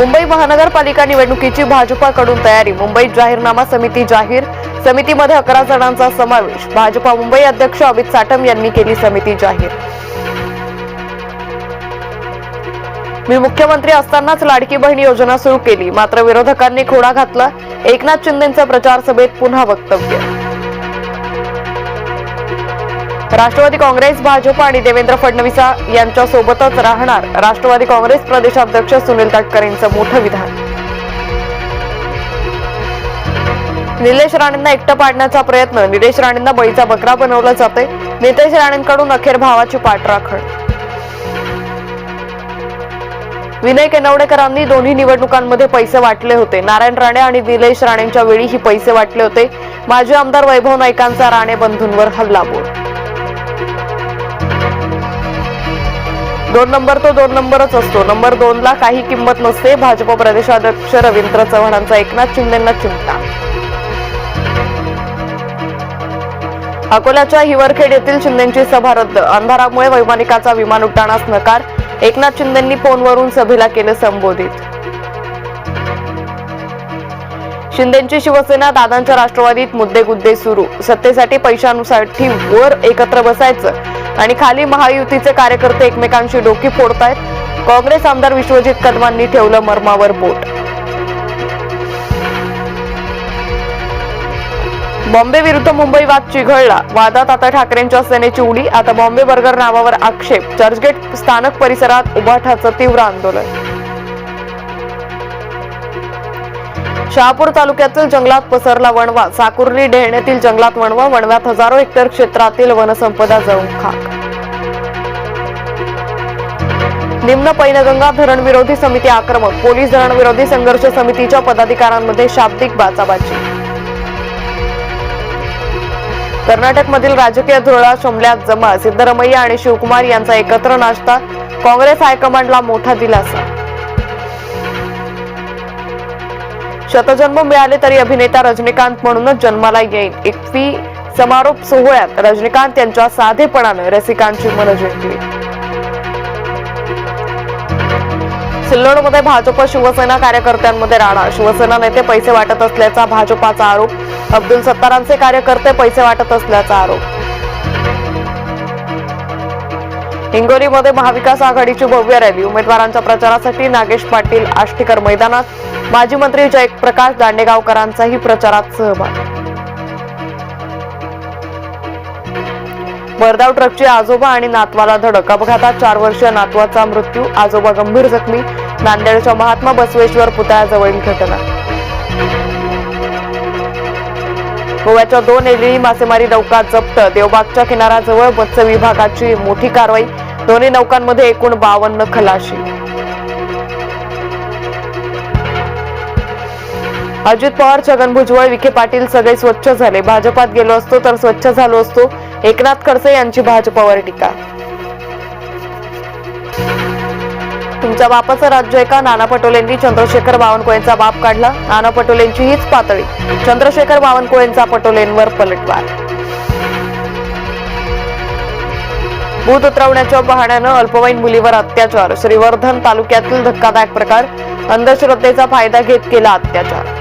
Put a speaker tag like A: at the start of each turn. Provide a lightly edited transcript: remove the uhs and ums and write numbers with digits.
A: मुंबई महानगरपालिका निवडणुकीची भाजपाकडून तयारी. मुंबईत जाहीरनामा समिती जाहीर. समितीमध्ये 11 जणांचा समावेश. भाजपा मुंबई अध्यक्ष अमित साटम यांनी केली समिती जाहीर. मी मुख्यमंत्री असतानाच लाडकी बहीण योजना सुरू केली, मात्र विरोधकांनी खोडा घातला. एकनाथ शिंदेंचं प्रचार सभेत पुन्हा वक्तव्य. राष्ट्रवादी काँग्रेस, भाजप आणि देवेंद्र फडणवीस यांच्या सोबतच राहणार. राष्ट्रवादी काँग्रेस प्रदेशाध्यक्ष सुनील तटकरेंचं मोठं विधान. निलेश राणेंना एकटं पाडण्याचा प्रयत्न. निलेश राणेंना बळीचा बकरा बनवलं जाते. नितेश राणेंकडून अखेर भावाची पाठराखण. विनय केनवडेकरांनी दोन्ही निवडणुकांमध्ये पैसे वाटले होते. नारायण राणे आणि निलेश राणेंच्या वेळी ही पैसे वाटले होते. माजी आमदार वैभव नाईकांचा राणे बंधूंवर हल्लाबोल. 2 नंबर तो 2 नंबरच असतो. नंबर 2 ला काही किंमत नसते. भाजप प्रदेशाध्यक्ष रवींद्र चव्हाणांचा एकनाथ शिंदेंना चिमटा. अकोल्याच्या हिवरखेड येथील शिंदेंची सभा रद्द. अंधारामुळे वैमानिकाचा विमान उड्डाणास नकार. एकनाथ शिंदेंनी फोनवरून सभेला केलं संबोधित. शिंदेंची शिवसेना, दादांच्या राष्ट्रवादीत मुद्देगुद्दे सुरू. सत्तेसाठी पैशांसाठी वर एकत्र बसायचं आणि खाली महायुतीचे कार्यकर्ते एकमेकांशी डोकी फोडतायत. काँग्रेस आमदार विश्वजित कदमांनी ठेवलं मर्मावर बोट. बॉम्बे विरुद्ध मुंबई वाद चिघळला. वादात आता ठाकरेंच्या सेनेची उडी. आता बॉम्बे बर्गर नावावर आक्षेप. चर्चगेट स्थानक परिसरात उभाठाचं तीव्र आंदोलन. शहापूर तालुक्यातील जंगलात पसरला वणवा. साकुर्ली डेहण्यातील जंगलात वणवा. वणव्यात हजारो हेक्टर क्षेत्रातील वनसंपदा जळून खाक. निम्न पैनगंगा धरण विरोधी समिती आक्रमक. पोलीस धरण विरोधी संघर्ष समितीच्या पदाधिकाऱ्यांमध्ये शाब्दिक बाचाबाची. कर्नाटकमधील राजकीय धुरळा शमल्यात जमा. सिद्धरमैया आणि शिवकुमार यांचा एकत्र नाश्ता. काँग्रेस हायकमांडला मोठा दिलासा. शतजन्म मिळाले तरी अभिनेता रजनीकांत म्हणूनच जन्माला येईल. इफ्फी समारोप सोहळ्यात रजनीकांत यांच्या साधेपणानं रसिकांची मनं जिंकली. सिल्लोडमध्ये भाजप शिवसेना कार्यकर्त्यांमध्ये राडा. शिवसेना नेते पैसे वाटत असल्याचा भाजपाचा आरोप. अब्दुल सत्तारांचे कार्यकर्ते पैसे वाटत असल्याचा आरोप. हिंगोलीमध्ये महाविकास आघाडीची भव्य रॅली. उमेदवारांच्या प्रचारासाठी नागेश पाटील आष्टीकर मैदानात. माजी मंत्री जयप्रकाश दांडेगावकरांचाही प्रचारात सहभाग. भरधाव ट्रकची आजोबा आणि नातवाला धडक. अपघातात 4 वर्षीय नातवाचा मृत्यू. आजोबा गंभीर जखमी. नांदेडच्या महात्मा बसवेश्वर पुतळ्याजवळील घटना. गोव्याच्या 2 एलिळी मासेमारी नौका जप्त. देवबागच्या किनाऱ्याजवळ मत्स्य विभागाची मोठी कारवाई. दोन्ही नौकांमध्ये एकूण 52 खलाशी. अजित पवार, छगन भुजबळ, विखे पाटील सगळे स्वच्छ झाले. भाजपात गेलो असतो तर स्वच्छ झालो असतो. एकनाथ खडसे यांची भाजपावर टीका. तुमच्या बापाचं राज्य आहे का? नाना पटोलेंनी चंद्रशेखर बावनकुळेंचा बाप काढला. नाना पटोलेंची हीच पातळी. चंद्रशेखर बावनकुळेंचा पटोलेंवर पलटवार. भूत उतरवण्याच्या बहाण्यानं अल्पवयीन मुलीवर अत्याचार. श्रीवर्धन तालुक्यातील धक्कादायक प्रकार. अंधश्रद्धेचा फायदा घेत केला अत्याचार.